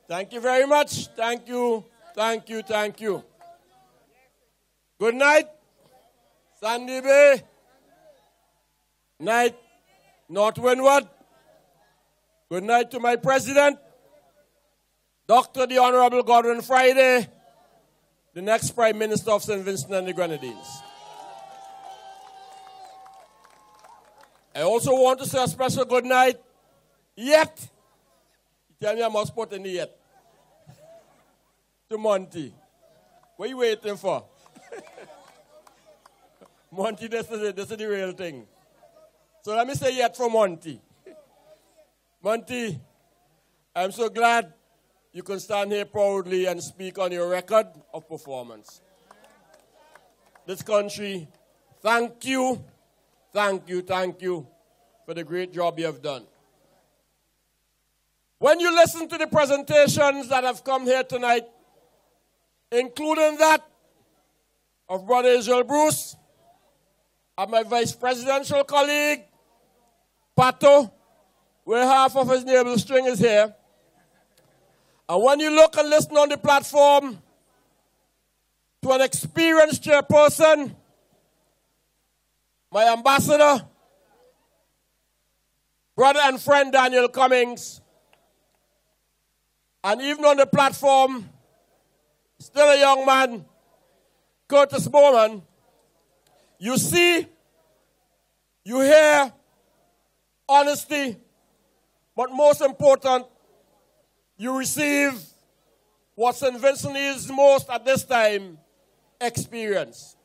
Thank you very much. Thank you. Thank you. Thank you. Good night, Sandy Bay. Night, North Windward. Good night to my president, Dr. the Honorable Godwin Friday, the next Prime Minister of St. Vincent and the Grenadines. I also want to say a special good night, yet. Tell me I must put in the yet. To Monty. What are you waiting for? Monty, this is the real thing. So let me say yet for Monty. Monty, I'm so glad you can stand here proudly and speak on your record of performance. This country, thank you for the great job you have done. When you listen to the presentations that have come here tonight, including that of Brother Israel Bruce, and my vice presidential colleague, Pato, where half of his navel string is here. And when you look and listen on the platform to an experienced chairperson, my ambassador, brother and friend Daniel Cummings, and even on the platform, still a young man, Curtis Bowman, you see, you hear honesty, but most important, you receive what St. Vincent needs most at this time, experience.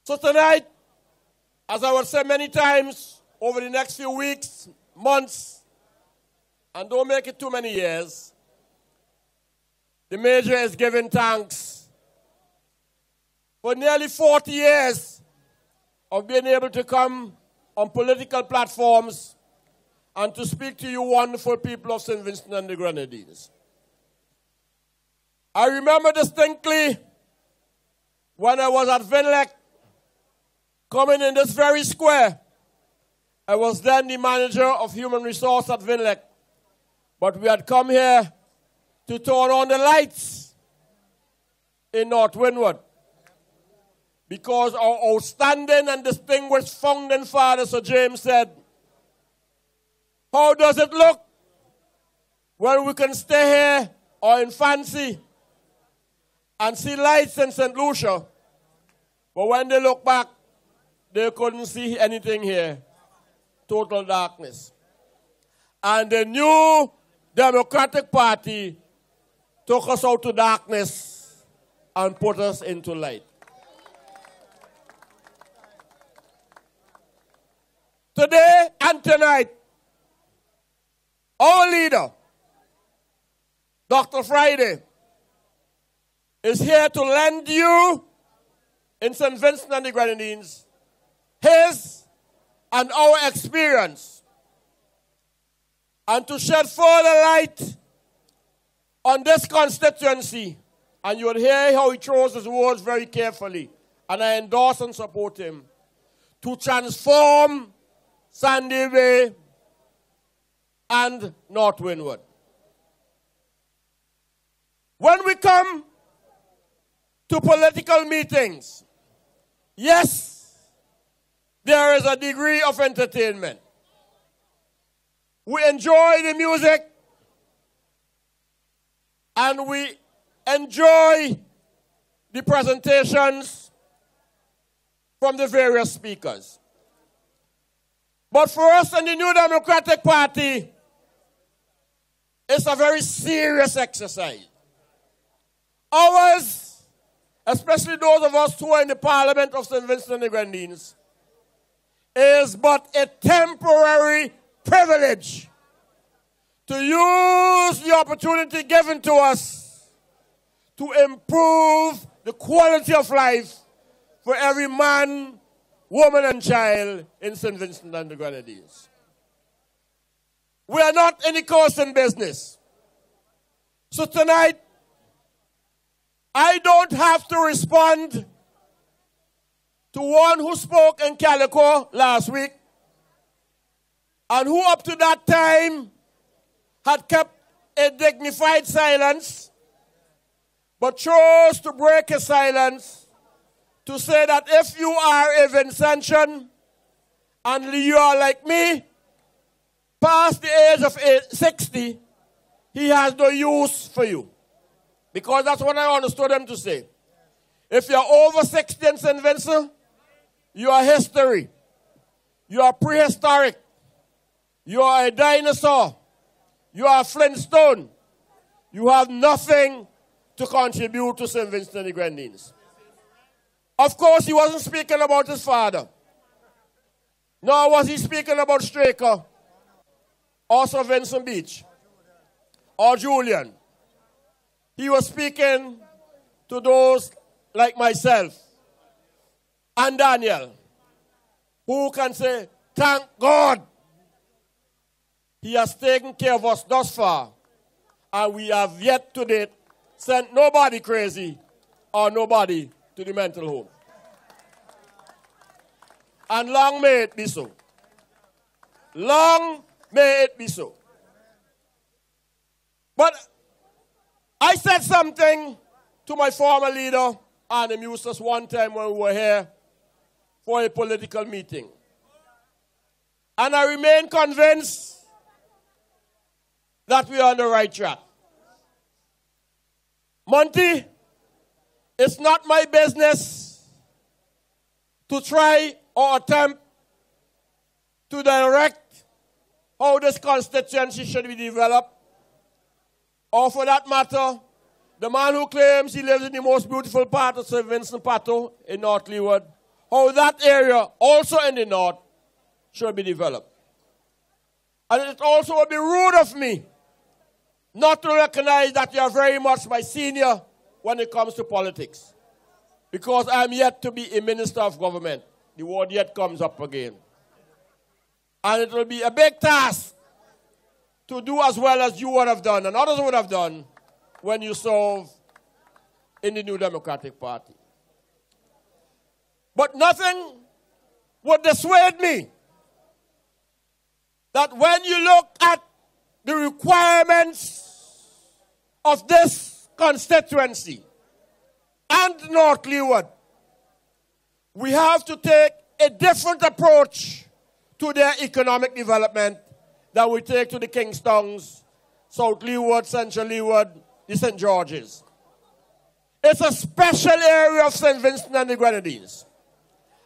So tonight, as I will say many times, over the next few weeks, months, and don't make it too many years, the Major is giving thanks for nearly 40 years of being able to come on political platforms and to speak to you wonderful people of St. Vincent and the Grenadines. I remember distinctly when I was at Vinlec, coming in this very square. I was then the manager of human resource at Vinlec, but we had come here to turn on the lights in North Windward, because our outstanding and distinguished founding father, Sir James, said, how does it look when we can stay here or in Fancy and see lights in St. Lucia, but when they look back, they couldn't see anything here. Total darkness. And the new Democratic Party took us out to darkness and put us into light. Today and tonight, our leader, Dr. Friday, is here to lend you in St. Vincent and the Grenadines his and our experience, and to shed further light on this constituency. And you will hear how he chose his words very carefully, and I endorse and support him, to transform Sandy Bay and North Windward. When we come to political meetings, yes, there is a degree of entertainment. We enjoy the music and we enjoy the presentations from the various speakers. But for us in the New Democratic Party, it's a very serious exercise. Ours, especially those of us who are in the Parliament of St. Vincent and the Grenadines, is but a temporary privilege to use the opportunity given to us to improve the quality of life for every man, woman, and child in St. Vincent and the Grenadines. We are not in the cursing business. So tonight, I don't have to respond to one who spoke in Calico last week and who up to that time had kept a dignified silence, but chose to break his silence to say that if you are a Vincentian and you are like me, past the age of 60, he has no use for you. Because that's what I understood him to say. If you're over 60 in St. Vincent, you are history. You are prehistoric. You are a dinosaur. You are a Flintstone. You have nothing to contribute to St. Vincent and the Grenadines. Of course, he wasn't speaking about his father. Nor was he speaking about Straker or St. Vincent Beach or Julian. He was speaking to those like myself and Daniel, who can say, thank God he has taken care of us thus far, and we have yet to date sent nobody crazy or nobody to the mental home. And long may it be so. Long may it be so. But I said something to my former leader, Arnim Eustace, one time when we were here for a political meeting. And I remain convinced that we are on the right track. Monty, it's not my business to try or attempt to direct how this constituency should be developed. Or for that matter, the man who claims he lives in the most beautiful part of St. Vincent Pato in North Leeward, how that area, also in the north, should be developed. And it also would be rude of me not to recognize that you are very much my senior when it comes to politics. Because I am yet to be a minister of government. The word yet comes up again. And it will be a big task to do as well as you would have done and others would have done when you serve in the New Democratic Party. But nothing would dissuade me that when you look at the requirements of this constituency and North Leeward, we have to take a different approach to their economic development that we take to the Kingstowns, South Leeward, Central Leeward, the St. George's. It's a special area of St. Vincent and the Grenadines.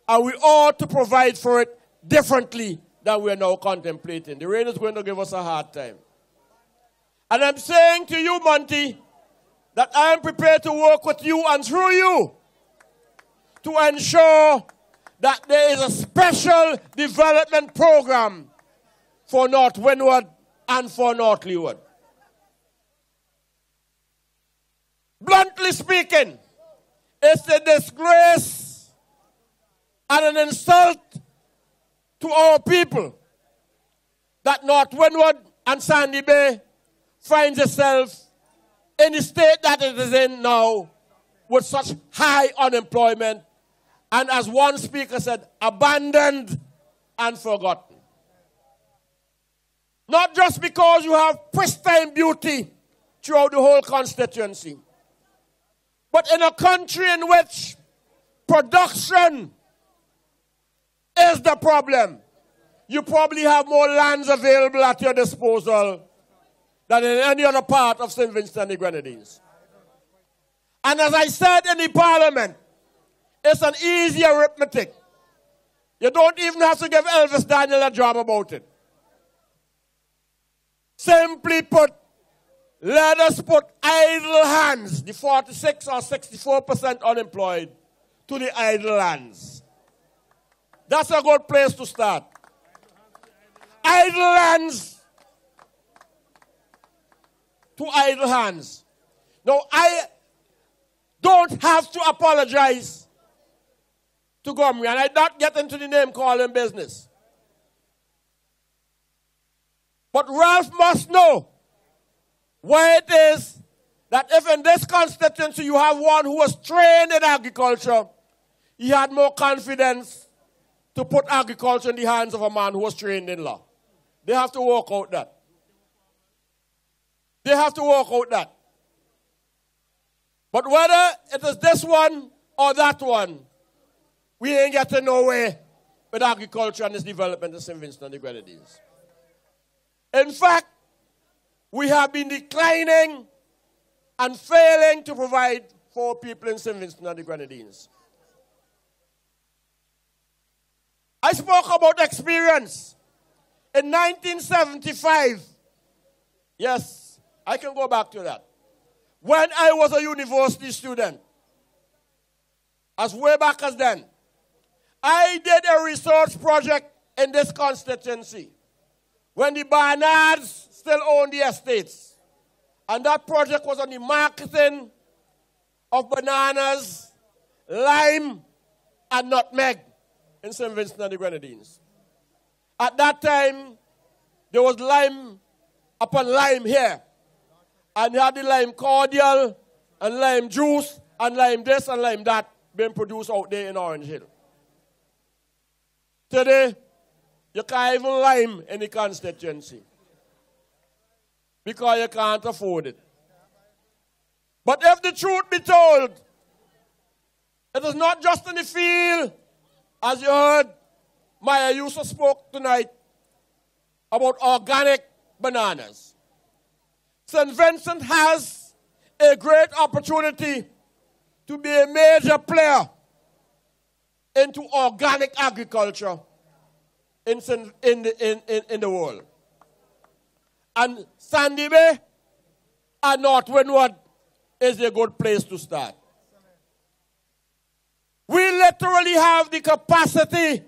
And we ought to provide for it differently than we are now contemplating. The rain is going to give us a hard time. And I'm saying to you, Monty, that I am prepared to work with you and through you to ensure that there is a special development program for North Windward and for North Leeward. Bluntly speaking, it's a disgrace and an insult to our people that North Windward and Sandy Bay finds itself in the state that it is in now with such high unemployment and, as one speaker said, abandoned and forgotten. Not just because you have pristine beauty throughout the whole constituency, but in a country in which production is the problem. You probably have more lands available at your disposal than in any other part of St. Vincent and the Grenadines. And as I said in the parliament, it's an easy arithmetic. You don't even have to give Elvis Daniel a job about it. Simply put, let us put idle hands, the 46 or 64% unemployed, to the idle hands. That's a good place to start. Idle hands to idle hands. Now, I don't have to apologize to Gomery, and I not get into the name calling business. But Ralph must know why it is that if in this constituency you have one who was trained in agriculture, he had more confidence to put agriculture in the hands of a man who was trained in law. They have to work out that. They have to work out that. But whether it is this one or that one, we ain't getting nowhere with agriculture and its development in St. Vincent and the Grenadines. In fact, we have been declining and failing to provide for people in St. Vincent and the Grenadines. I spoke about experience. In 1975, yes, I can go back to that. When I was a university student, as way back as then, I did a research project in this constituency when the Barnards still owned the estates. And that project was on the marketing of bananas, lime, and nutmeg in St. Vincent and the Grenadines. At that time, there was lime upon lime here. And you had the lime cordial, and lime juice, and lime this, and lime that being produced out there in Orange Hill. Today, you can't even lime in the constituency because you can't afford it. But if the truth be told, it is not just in the field, as you heard Maya Yusuf spoke tonight about organic bananas. St. Vincent has a great opportunity to be a major player into organic agriculture in the world. And Sandy Bay and North Windward is a good place to start. We literally have the capacity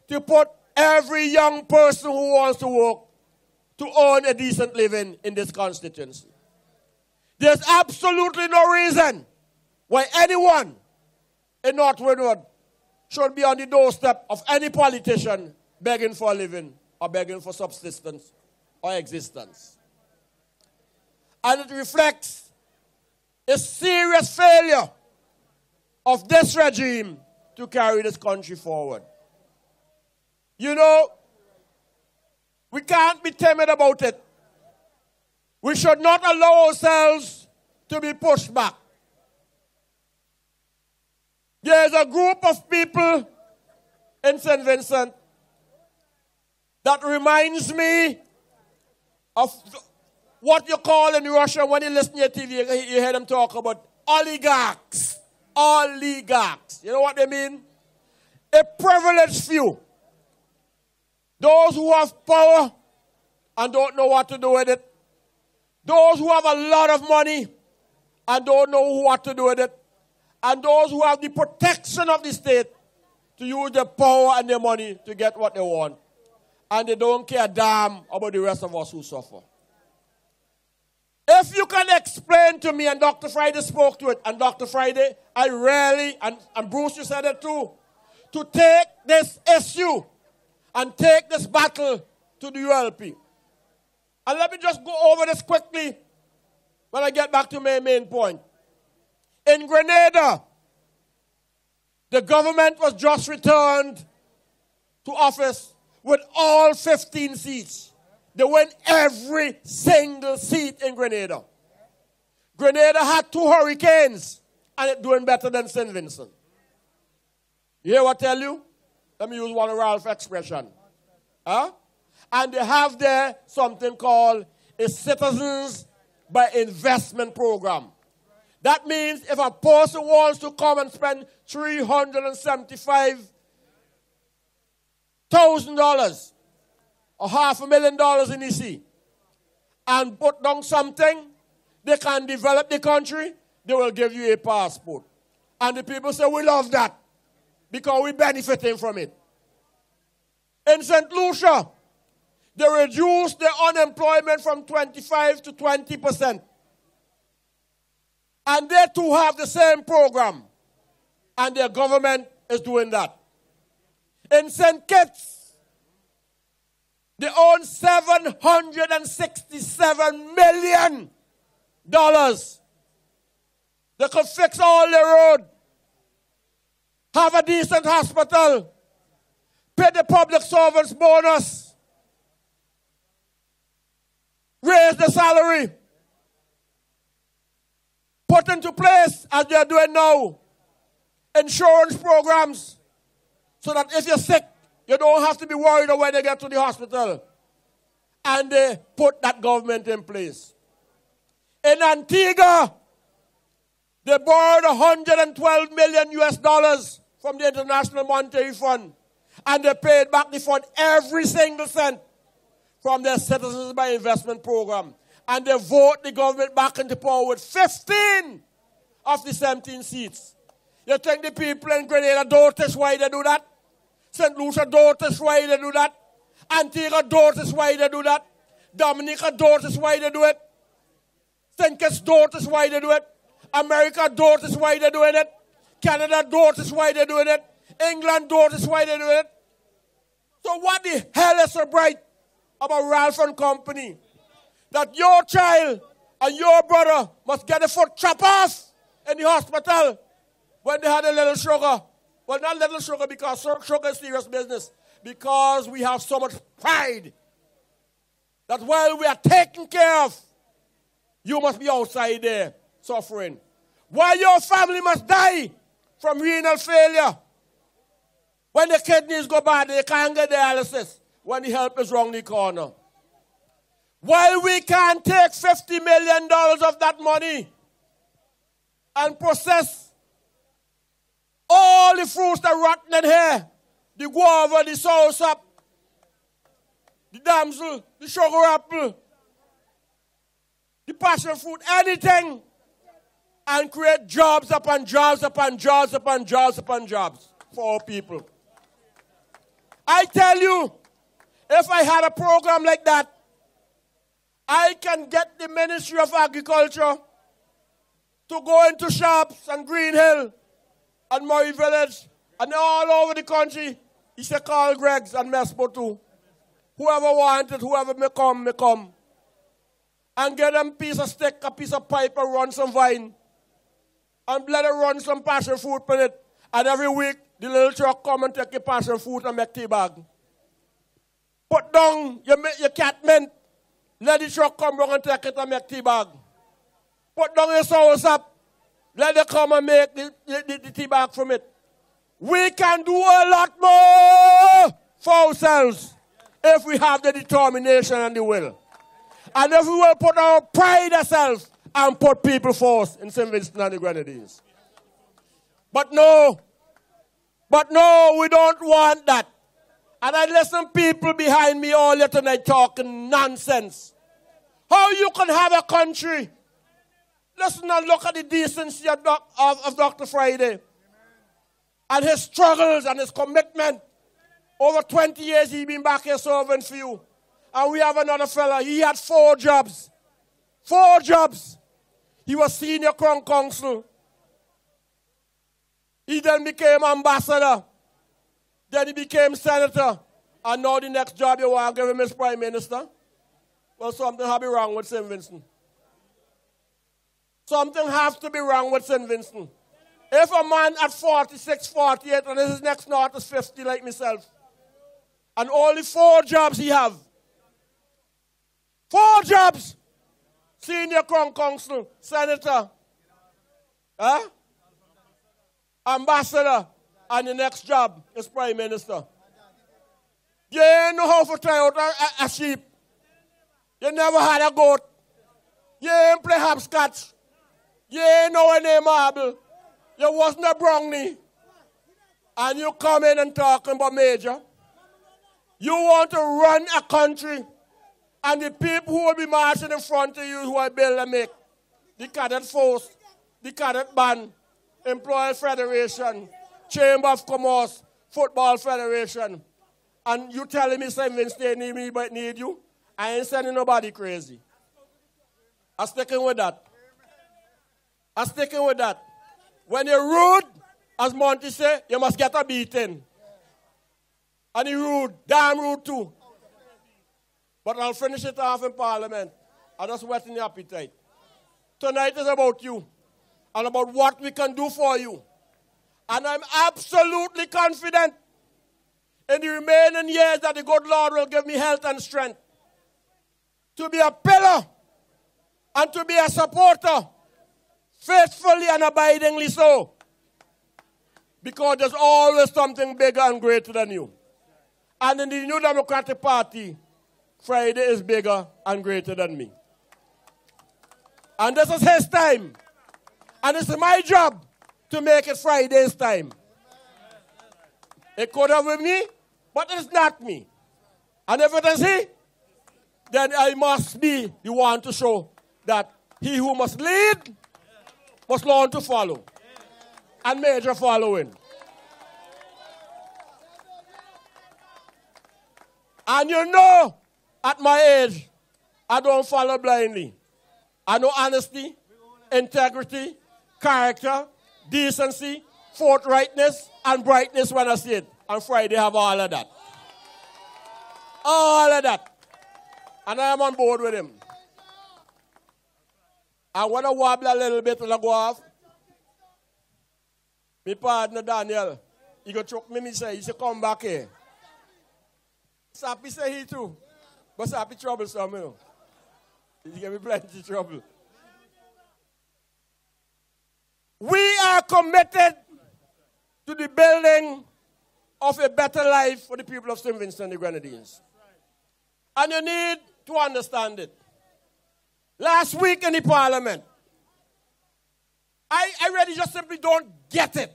to put every young person who wants to work to earn a decent living in this constituency. There's absolutely no reason why anyone in North Windward should be on the doorstep of any politician begging for a living or begging for subsistence or existence. And it reflects a serious failure of this regime to carry this country forward. You know, we can't be timid about it. We should not allow ourselves to be pushed back. There's a group of people in St. Vincent that reminds me of what you call in Russia when you listen to your TV, you hear them talk about oligarchs. Oligarchs. You know what they mean? A privileged few. Those who have power and don't know what to do with it. Those who have a lot of money and don't know what to do with it. And those who have the protection of the state to use their power and their money to get what they want. And they don't care a damn about the rest of us who suffer. If you can explain to me, and Dr. Friday spoke to it, and Dr. Friday, I really, and Bruce, you said it too, to take this issue and take this battle to the ULP. And let me just go over this quickly when I get back to my main point. In Grenada, the government was just returned to office with all 15 seats. They win every single seat in Grenada. Grenada had 2 hurricanes, and it's doing better than St. Vincent. You hear what I tell you? Let me use one of Ralph's expression. Huh? And they have there something called a Citizens by Investment Program. That means if a person wants to come and spend $375,000 or $500,000 in EC and put down something, they can develop the country, they will give you a passport. And the people say, we love that because we're benefiting from it. In St. Lucia, they reduced the unemployment from 25 to 20%. And they too have the same program. And their government is doing that. In St. Kitts, they own $767 million. They could fix all the road, have a decent hospital, pay the public servants bonus, raise the salary. Put into place, as they are doing now, insurance programs, so that if you're sick, you don't have to be worried when you get to the hospital. And they put that government in place. In Antigua, they borrowed $112 million US from the International Monetary Fund. And they paid back the fund every single cent from their citizens by investment program. And they vote the government back into power with 15 of the 17 seats. You think the people in Grenada don't notice why they do that? St. Lucia don't notice why they do that? Antigua don't notice why they do that? Dominica don't notice why they do it? St. Kitts don't notice why they do it? America don't notice why they're doing it? Canada don't notice why they're doing it? England don't notice why they're doing it? So what the hell is so bright about Ralph and Company? That your child and your brother must get a foot chop off in the hospital when they had a little sugar. Well, not little sugar because sugar is serious business. Because we have so much pride that while we are taken care of, you must be outside there suffering. Why your family must die from renal failure. When the kidneys go bad, they can't get dialysis when the help is round the corner. While we can't take $50 million of that money and process all the fruits that are rotten in here, the guava, the soursop, the damsel, the sugar apple, the passion fruit, anything, and create jobs upon jobs upon jobs upon jobs upon jobs for our people. I tell you, if I had a program like that, I can get the Ministry of Agriculture to go into shops and Green Hill and Murray Village and all over the country. He said, call Greg's and Mespo too. Whoever wanted, whoever may come. And get them a piece of stick, a piece of pipe, and run some vine. And let it run some passion fruit in it. And every week, the little truck come and take your passion fruit and make tea bag. Put down your cat mint. Let the truck come round and take it and make tea bag. Put down your soursop. Let it come and make the tea bag from it. We can do a lot more for ourselves if we have the determination and the will. And if we will put our pride ourselves and put people first in St. Vincent and the Grenadines. But no, we don't want that. And I listen people behind me all year tonight talking nonsense. How you can have a country? Listen and look at the decency of Dr. Friday. And his struggles and his commitment. Over 20 years he's been back here serving for you. And we have another fella. He had 4 jobs. 4 jobs. He was senior crown counsel. He then became ambassador. Then he became senator. And now the next job you want to give him is prime minister. Well, something has to be wrong with St. Vincent. Something has to be wrong with St. Vincent. If a man at 46, 48, and his next north is 50 like myself, and only 4 jobs he have. 4 jobs. Senior crown counsel, senator, ambassador, and the next job is prime minister. You ain't know how to try out a sheep. You never had a goat. You ain't play hopscotch. You ain't know a name marble. You wasn't a brownie. And you come in and talking about major. You want to run a country. And the people who will be marching in front of you who are build and make. The Cadet Force, the Cadet Band, Employer Federation, Chamber of Commerce, Football Federation. And you telling me St. Vincent they need me but need you? I ain't sending nobody crazy. I'm sticking with that. I'm sticking with that. When you're rude, as Monty said, you must get a beating. And he rude, damn rude too. But I'll finish it off in Parliament. I'm just whetting your appetite. Tonight is about you and about what we can do for you. And I'm absolutely confident in the remaining years that the good Lord will give me health and strength to be a pillar and to be a supporter, faithfully and abidingly so. Because there's always something bigger and greater than you. And in the New Democratic Party, Friday is bigger and greater than me. And this is his time. And it's my job to make it Friday's time. It could have been me, but it's not me. And if it is he, then I must be the one to show that he who must lead must learn to follow. And major following. And you know, at my age, I don't follow blindly. I know honesty, integrity, character, decency, forthrightness, and brightness when I see it. And Friday have all of that. All of that. And I am on board with him. I want to wobble a little bit and I go off. My partner Daniel, he go choke me, he say, come back here. Sappy say he too. But Sappy troublesome, you know. He give me plenty of trouble. We are committed to the building of a better life for the people of St. Vincent and the Grenadines. And you need to understand it. Last week in the Parliament, I really just simply don't get it.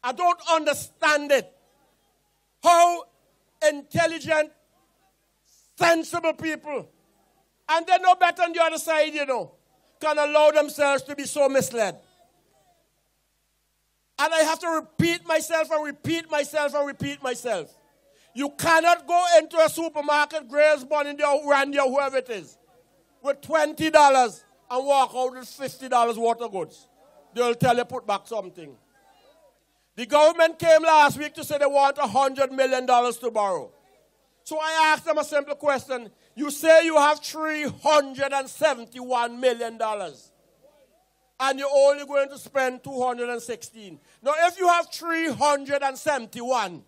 I don't understand it. How intelligent, sensible people, and they're no better on the other side, you know, can allow themselves to be so misled. And I have to repeat myself and repeat myself and repeat myself. You cannot go into a supermarket, Grace, Bonnie, Randy, or whoever it is, with $20 and walk out with $50 worth of goods. They'll tell you put back something. The government came last week to say they want $100 million to borrow. So I asked them a simple question. You say you have $371 million. And you're only going to spend 216. Now, if you have 371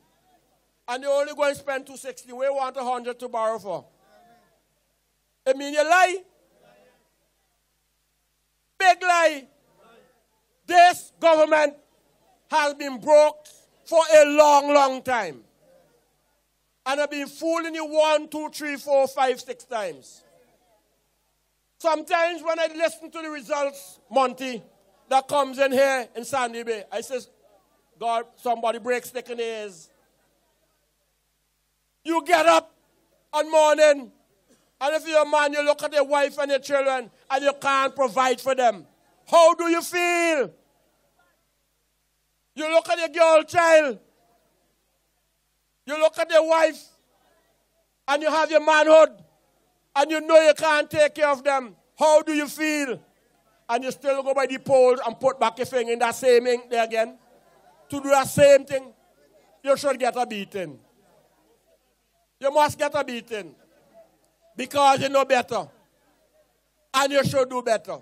and you're only going to spend 260, where you want 100 to borrow for? I mean, you lie. Big lie. This government has been broke for a long, long time. And I've been fooling you 1, 2, 3, 4, 5, 6 times. Sometimes when I listen to the results, Monty, that comes in here in Sandy Bay, I says, God, somebody breaks stick in the ears. You get up on morning, and if you're a man, you look at your wife and your children, and you can't provide for them. How do you feel? You look at your girl child, you look at your wife, and you have your manhood, and you know you can't take care of them. How do you feel? And you still go by the polls and put back your finger in that same ink there again. To do that same thing, you should get a beating. You must get a beating. Because you know better. And you should do better.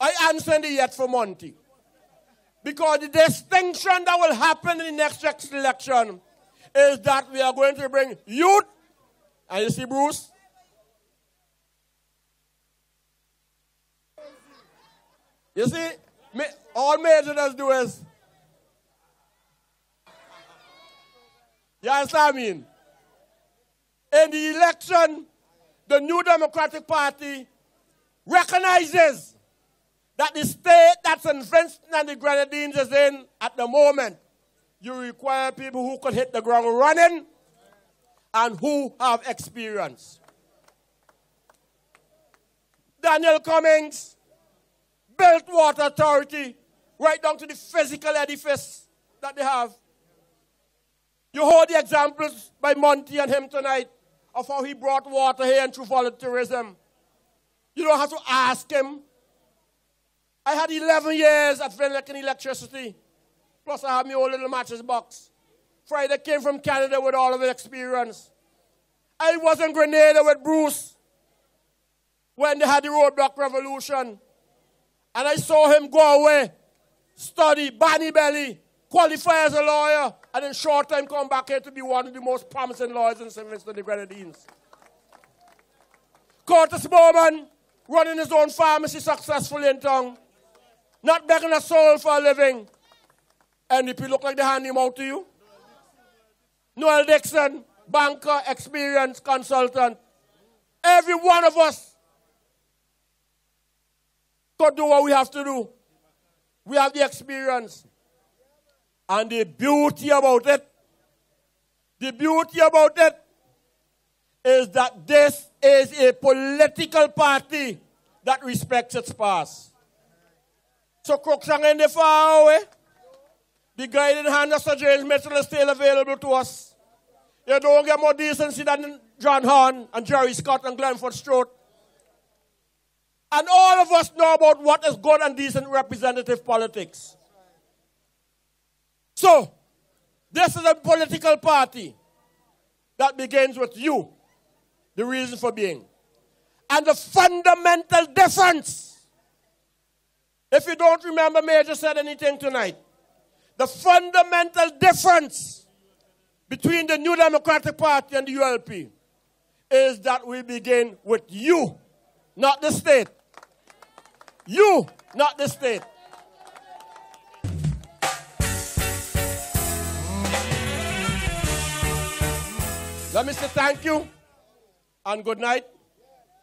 I answered it yet for Monty. Because the distinction that will happen in the next election is that we are going to bring youth. And you see Bruce? You see, all Major does do is, you understand what I mean? In the election, the New Democratic Party recognizes that the state that St. Vincent and the Grenadines is in at the moment, you require people who can hit the ground running and who have experience. Daniel Cummings built Water Authority right down to the physical edifice that they have. You heard the examples by Monty and him tonight of how he brought water here and through volunteerism. You don't have to ask him. I had 11 years at Finlake in electricity. Plus I have my own little matches box. Friday came from Canada with all of his experience. I was in Grenada with Bruce when they had the roadblock revolution. And I saw him go away, study, Barney Belly, qualify as a lawyer, and in short time come back here to be one of the most promising lawyers in St. Vincent and the Grenadines. Curtis Bowman running his own pharmacy successfully in town. Not begging a soul for a living. NDP look like they hand him out to you. Noel Dixon, banker, experienced consultant. Every one of us could do what we have to do. We have the experience. And the beauty about it is that this is a political party that respects its past. So Crookshank in the far away, the guiding hand of Sir James Mitchell is still available to us. You don't get more decency than John Horn and Jerry Scott and Glenford Strout. And all of us know about what is good and decent representative politics. So, this is a political party that begins with you, the reason for being. And the fundamental difference, if you don't remember Major said anything tonight, the fundamental difference between the New Democratic Party and the ULP is that we begin with you, not the state. You, not the state. Let me say thank you and good night,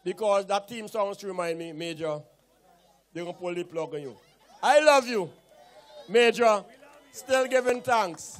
because that team song to remind me, Major, they're going to pull the plug on you. I love you, Major. Still giving thanks.